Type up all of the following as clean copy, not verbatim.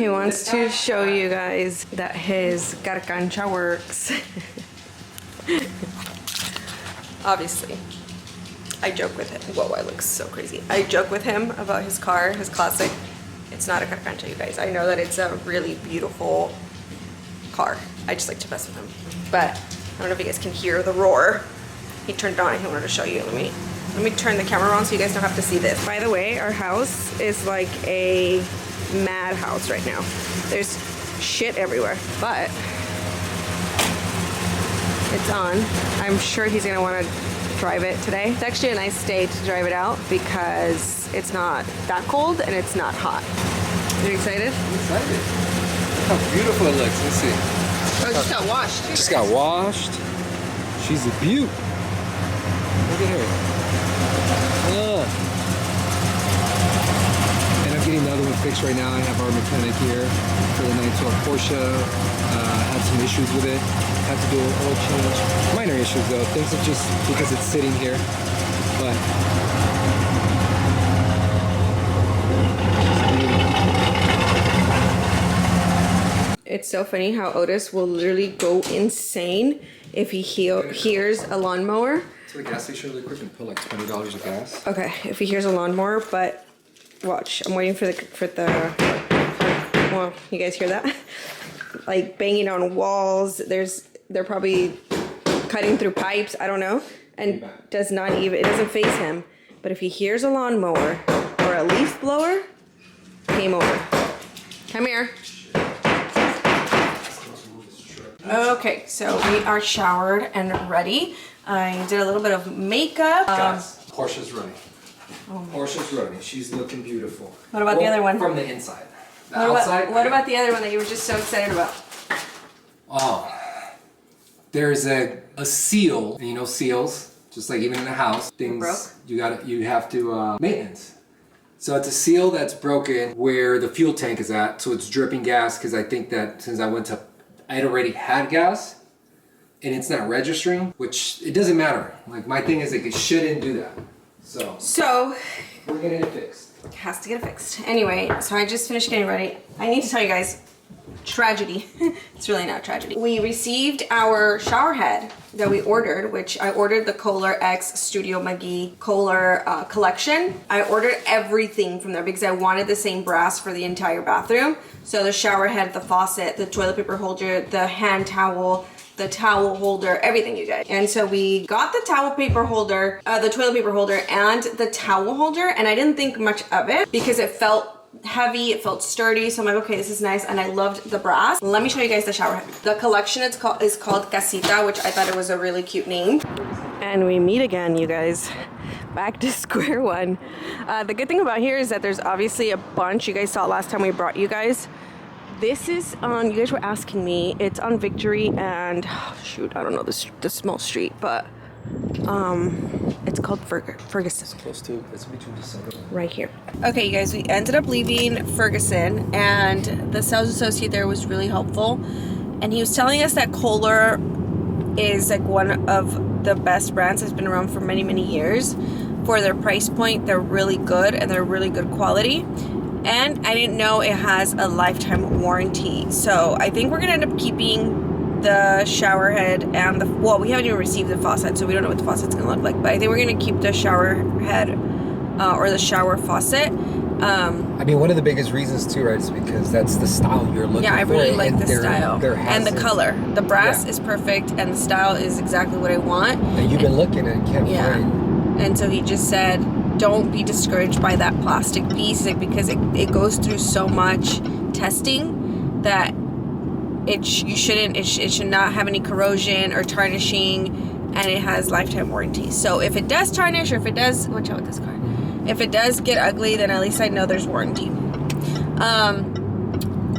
He wants to show you guys that his carcancha works. Obviously. I joke with him. Whoa, I look so crazy. I joke with him about his car, his classic. It's not a carcancha, you guys. I know that it's a really beautiful car. I just like to mess with him. But I don't know if you guys can hear the roar. He turned it on. He wanted to show you. Let me turn the camera on so you guys don't have to see this. By the way, our house is like a madhouse right now. There's shit everywhere, but it's on. I'm sure he's gonna want to drive it today. It's actually a nice day to drive it out because it's not that cold and it's not hot. Are you excited? I'm excited. Look how beautiful it looks. Let's see. Oh, it just got washed. Just got washed. She's a beaut. Look at her. And I'm getting the other one fixed right now. I have our mechanic here for the 912 Porsche. Had some issues with it. Had to do an oil change. Minor issues though. Things are just because it's sitting here. But it's so funny how Otis will literally go insane if he hears a lawnmower. to the gas station really quick and put like $20 of gas. Okay, if he hears a lawnmower, but watch, I'm waiting for the well, you guys hear that? Like banging on walls. They're probably cutting through pipes, I don't know. And it doesn't faze him. But if he hears a lawnmower or a leaf blower, game over. Come here. Okay, so we are showered and ready. I did a little bit of makeup. Guys, Porsche's running. Oh, Porsche's running. She's looking beautiful. What about the other one? From the inside. The outside? What about the other one that you were just so excited about? Oh, there's a seal. You know seals, just like even in a house, things broke? you have to maintenance. So it's a seal that's broken where the fuel tank is at, so it's dripping gas. Because I think that since I had already had gas, and it's not registering, which it doesn't matter. Like my thing is like it shouldn't do that. So we're getting it fixed. Has to get it fixed. Anyway, so I just finished getting ready. I need to tell you guys, tragedy. It's really not tragedy. We received our shower head that we ordered, which I ordered the Kohler X Studio McGee Kohler collection. I ordered everything from there because I wanted the same brass for the entire bathroom. So the shower head, the faucet, the toilet paper holder, the hand towel, the towel holder, everything, you guys. And so we got the towel paper holder, the toilet paper holder, and the towel holder, and I didn't think much of it because it felt heavy, it felt sturdy. So I'm like, okay, this is nice, and I loved the brass. Let me show you guys the shower head. The collection is called Casita, which I thought it was a really cute name. And we meet again, you guys. Back to square one. The good thing about here is that there's obviously a bunch. You guys saw it last time we brought you guys. This is on, you guys were asking me, it's on Victory and, shoot, I don't know the small street, but it's called Ferguson. It's close to, it's between December. Right here. Okay, you guys, we ended up leaving Ferguson, and the sales associate there was really helpful. And he was telling us that Kohler is like one of the best brands that's been around for many, many years. For their price point, they're really good, and they're really good quality. And I didn't know it has a lifetime warranty. So I think we're gonna end up keeping the shower head and well, we haven't even received the faucet, so we don't know what the faucet's gonna look like. But I think we're gonna keep the shower head or the shower faucet. I mean, one of the biggest reasons too, right, is because that's the style you're looking for. Yeah, I really like the style. And the hazard. color. The brass is perfect, and the style is exactly what I want. And you've been looking and can't find. And so he just said, don't be discouraged by that plastic piece, like, because it goes through so much testing that it should not have any corrosion or tarnishing, and it has lifetime warranty. So if it does tarnish, or if it does, watch out with this car. If it does get ugly, then at least I know there's warranty.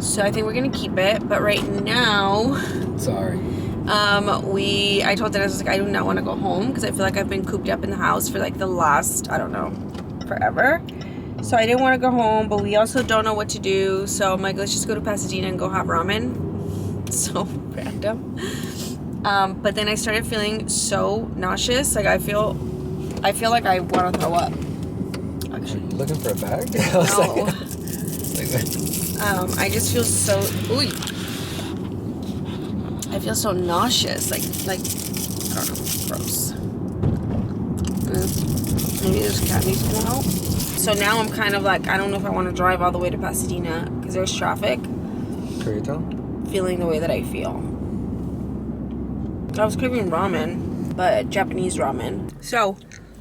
So I think we're gonna keep it, but right now, sorry. I told Dennis, I was like, I do not want to go home because I feel like I've been cooped up in the house for like the last, I don't know, forever. So I didn't want to go home, but we also don't know what to do. So I'm like, let's just go to Pasadena and go have ramen. So random. But then I started feeling so nauseous. Like I feel like I want to throw up. Actually, looking for a bag? No. I just feel so, ooh, I feel so nauseous, like, I don't know, gross. Maybe this candy's gonna help. So now I'm kind of like, I don't know if I want to drive all the way to Pasadena because there's traffic. Koreatown? Feeling the way that I feel. I was craving ramen, but Japanese ramen. So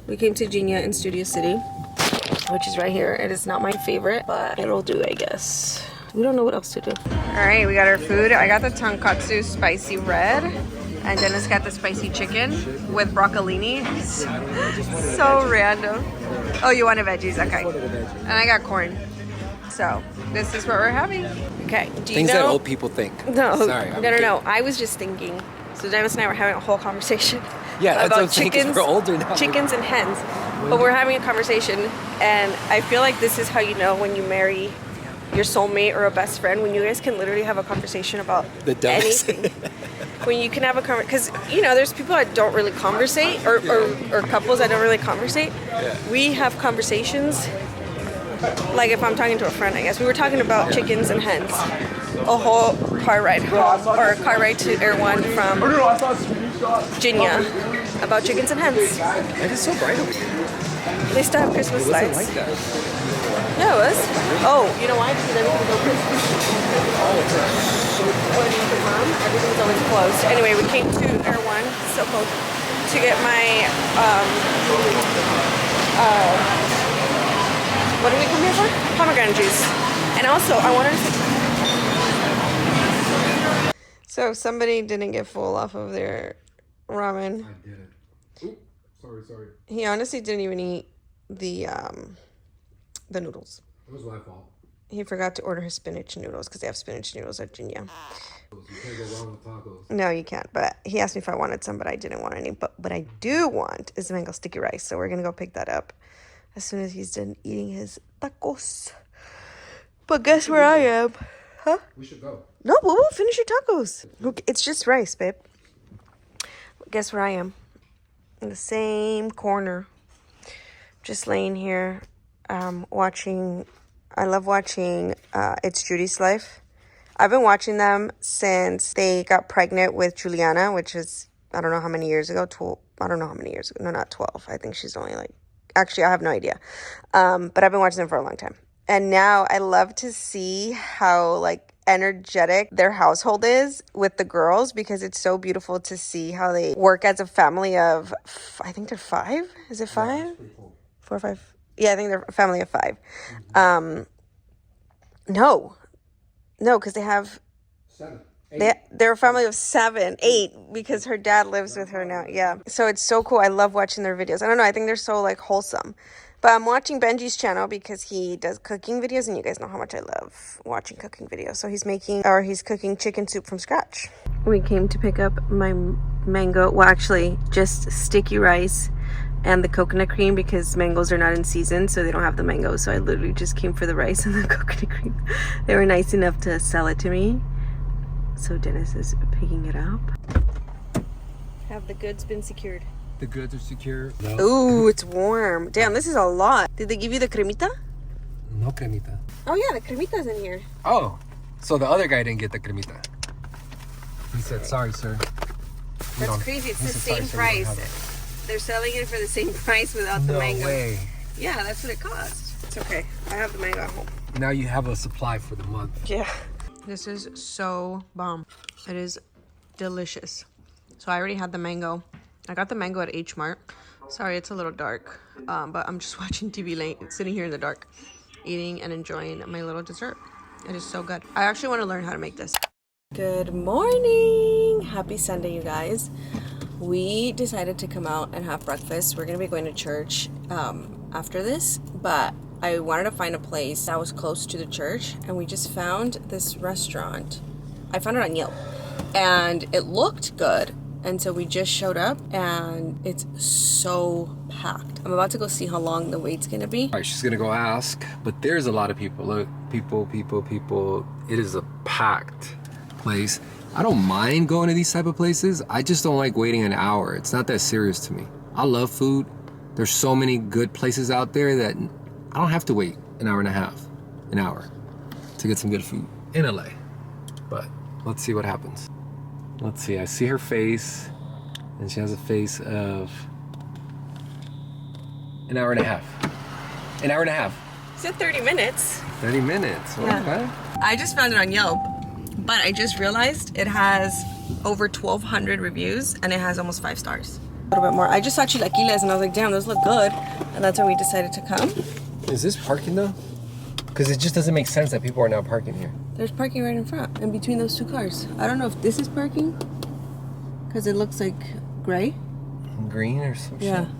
we came to Jinya in Studio City, which is right here. It is not my favorite, but it'll do, I guess. We don't know what else to do. All right, we got our food. I got the tonkatsu spicy red, and Dennis got the spicy chicken with broccolini. So random. Oh, you wanted veggies? Okay. And I got corn. So this is what we're having. Okay. Do you Things know? that old people think. No. Sorry. No. I was just thinking. So Dennis and I were having a whole conversation. Yeah, that's what I'm about saying, 'cause we're older now. chickens and hens. But we're having a conversation, and I feel like this is how you know when you marry your soulmate or a best friend, when you guys can literally have a conversation about The dumbest. anything. When you can have a conversation, because you know there's people that don't really conversate, or couples that don't really conversate. Yeah. We have conversations. Like if I'm talking to a friend, I guess we were talking about chickens and hens. A whole car ride home, or a car ride to Erewhon from Virginia about chickens and hens. It is so bright over here. They still have Christmas It wasn't lights. like that. Yeah, it was. Oh, you know why? Because everything's open. When the mom, everything's always closed. Anyway, we came to Erewhon, so cold, to get my what did we come here for? Pomegranate juice. And also, I wanted to. So somebody didn't get full off of their ramen. I didn't. Ooh, sorry. He honestly didn't even eat the noodles. It was my fault. He forgot to order his spinach noodles because they have spinach noodles at Jinya. You can't go wrong with tacos. No, you can't. But he asked me if I wanted some, but I didn't want any. But what I do want is mango sticky rice. So we're going to go pick that up as soon as he's done eating his tacos. But guess where I am? Huh? We should go. No, we'll finish your tacos. Look, it's just rice, babe. Guess where I am? In the same corner. Just laying here, watching. I love watching It's Judy's Life. I've been watching them since they got pregnant with Juliana, which is, I don't know how many years ago. 12. I don't know how many years ago. No, not 12. I think she's only like, actually, I have no idea. But I've been watching them for a long time. And now I love to see how like energetic their household is with the girls, because it's so beautiful to see how they work as a family of, I think they're 5. Is it 5? Yeah, cool. 4 or 5? Yeah, I think they're a family of 5. No, because they have 7. 8. they're a family of 7, 8, because her dad lives with her now. Yeah, so it's so cool. I love watching their videos. I don't know, I think they're so like wholesome. But I'm watching Benji's channel because he does cooking videos, and you guys know how much I love watching cooking videos. So he's cooking chicken soup from scratch. We came to pick up my mango, well actually just sticky rice and the coconut cream, because mangoes are not in season, so they don't have the mangoes. So I literally just came for the rice and the coconut cream. They were nice enough to sell it to me. So Dennis is picking it up. Have the goods been secured? The goods are secure. No. Ooh, it's warm. Damn, this is a lot. Did they give you the cremita? No cremita. Oh yeah, the cremita's in here. Oh, so the other guy didn't get the cremita. He said, "Sorry, sir." That's crazy. It's the same price. They're selling it for the same price without the mango. No way. Yeah, that's what it costs. It's okay. I have the mango at home. Now you have a supply for the month. Yeah. This is so bomb. It is delicious. So I already had the mango. I got the mango at H Mart. Sorry, it's a little dark. But I'm just watching TV late, sitting here in the dark, eating and enjoying my little dessert. It is so good. I actually want to learn how to make this. Good morning. Happy Sunday, you guys. We decided to come out and have breakfast. We're going to be going to church after this, but I wanted to find a place that was close to the church, and we just found this restaurant. I found it on Yelp, and it looked good, and so we just showed up, and it's so packed. I'm about to go see how long the wait's going to be. All right, she's gonna go ask, but there's a lot of people. Look, people. It is a packed place. I don't mind going to these type of places. I just don't like waiting an hour. It's not that serious to me. I love food. There's so many good places out there that I don't have to wait an hour and a half, an hour. to get some good food in LA. But let's see what happens. Let's see, I see her face, and she has a face of an hour and a half. An hour and a half. Is it 30 minutes? 30 minutes. Yeah. Okay. I just found it on Yelp, but I just realized it has over 1,200 reviews and it has almost 5 stars. A little bit more. I just saw chilaquiles and I was like, damn, those look good. And that's when we decided to come. Is this parking though? Because it just doesn't make sense that people are now parking here. There's parking right in front, in between those 2 cars. I don't know if this is parking, because it looks like gray. Green or some Yeah. shit?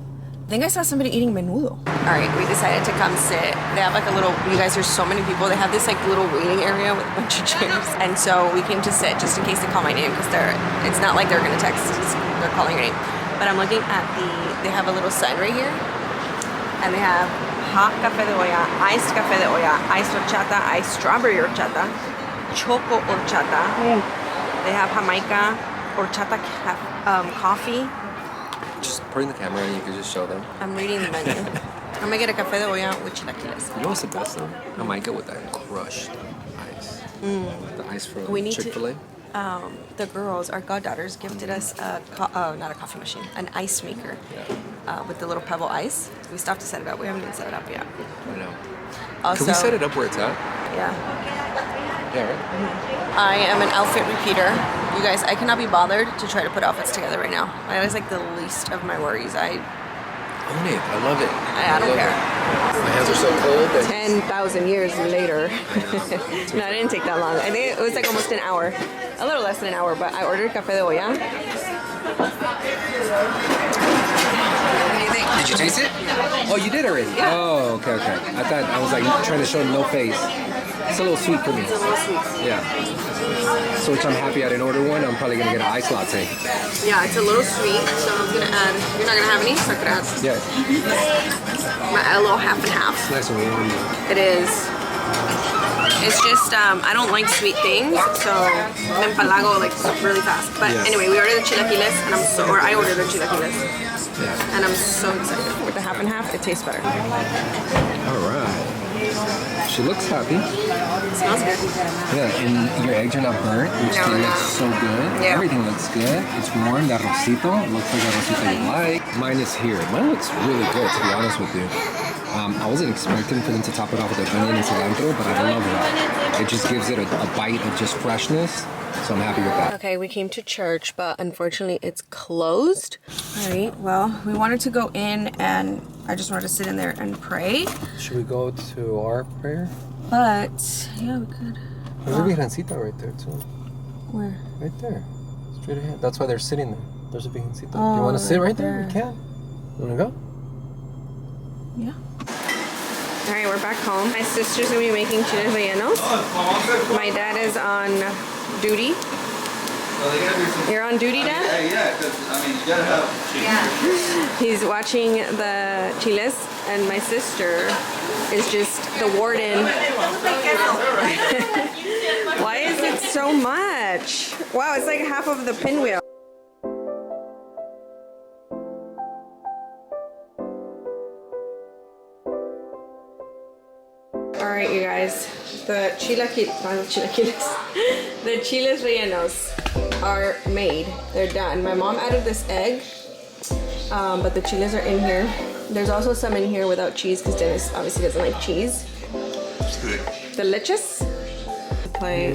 I think I saw somebody eating menudo. All right, we decided to come sit. They have like a little, you guys, there's so many people. They have this like little waiting area with a bunch of chairs. And so we came to sit just in case they call my name, because it's not like they're gonna text, they're calling your name. But I'm looking at they have a little sign right here. And they have hot café de olla, iced café de olla, iced horchata, iced strawberry horchata, choco horchata. They have Jamaica horchata coffee. Just bring the camera and you can just show them. I'm reading the menu. I'm gonna get a café de olla with chilaquiles. You know what's the best though? Jamaica with that crushed ice. The ice from We need to- Chick-fil-A. The girls, our goddaughters, gifted us not a coffee machine, an ice maker with the little pebble ice. We stopped to set it up. We haven't even set it up yet. I know. Also, Can we set it up where it's at? Yeah. Yeah, right? I am an outfit repeater. You guys, I cannot be bothered to try to put outfits together right now. That is like the least of my worries. Own it. I love it. I don't love care. it. My hands are so cold that 10,000 years later. No, it didn't take that long. I think it was like almost an hour. A little less than an hour, but I ordered café de olla. What do you think? Did you taste it? Oh, you did already? Yeah. Oh, okay, okay. I thought I was like trying to show no face. It's a little sweet for me. It's a little sweet. Yeah. So which I'm happy I didn't order one. I'm probably gonna get an ice latte. Yeah, it's a little sweet, so I'm gonna add. You're not gonna have any, so I could add Yeah. a little half and half. It's nice and warm. It is. It's just I don't like sweet things, so me empalago like really fast. But Yeah. anyway, we ordered the chilaquiles, and I ordered the chilaquiles, Yeah. and I'm so excited. With the half and half, it tastes better. All right. She looks happy. It smells good. Yeah, and your eggs are not burnt, which No, they no. look so good. Yeah. Everything looks good. It's warm. That rosito looks like a rosito you like. Mine is here. Mine looks really good, to be honest with you. I wasn't expecting for them to top it off with onion and cilantro, but I love that. It just gives it a bite of just freshness, so I'm happy with that. Okay, we came to church, but unfortunately it's closed. All right, well, we wanted to go in, and I just wanted to sit in there and pray. Should we go to our prayer? But yeah, we could. There's a virgencita right there, too. Where? Right there. Straight ahead. That's why they're sitting there. There's a virgencita. Oh, you want to sit right right there? You there. can. You want to go? Yeah. All right, we're back home. My sister's gonna be making chiles rellenos. My dad is on duty. You're on duty, Dad? Yeah, because I mean, you gotta have. He's watching the chiles, and my sister is just the warden. Why is it so much? Wow, it's like half of the pinwheel. All right, you guys, the the chiles rellenos are made. They're done. My mom added this egg, but the chiles are in here. There's also some in here without cheese because Dennis obviously doesn't like cheese. It's good. Delicious.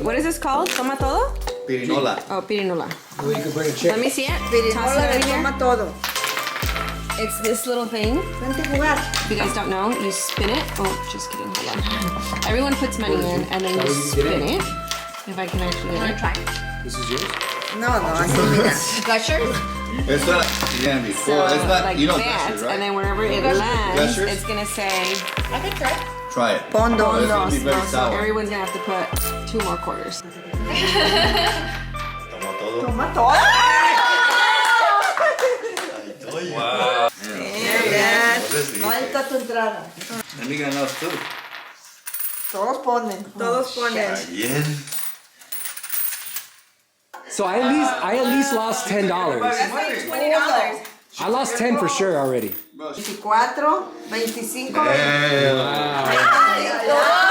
What is this called? Toma todo? Pirinola. Oh, pirinola. Well, you can bring a chair. Let me see it. Toss it over here. todo. It's this little thing. Vente a jugar. If you guys don't know, you spin it. Oh, just kidding. Hold on. Everyone puts money in and then you spin it. If I can actually get it. Try. This is yours? No, así mira. Gushers? It's not, yeah, before, it's not, like you know that, Gushers, right? and then wherever it lands, Gushers? it's gonna say Try it. Pondo. Oh, it's gonna be so very sour. everyone's gonna have to put 2 more quarters. Toma todo. Toma todo. Wow. Bien. Cuenta tu entrada. Let me get enough too. Todos ponen. Todos ponen. Bien. So I at least lost $10. $20. I lost 10 for sure already. 24, 25. Wow.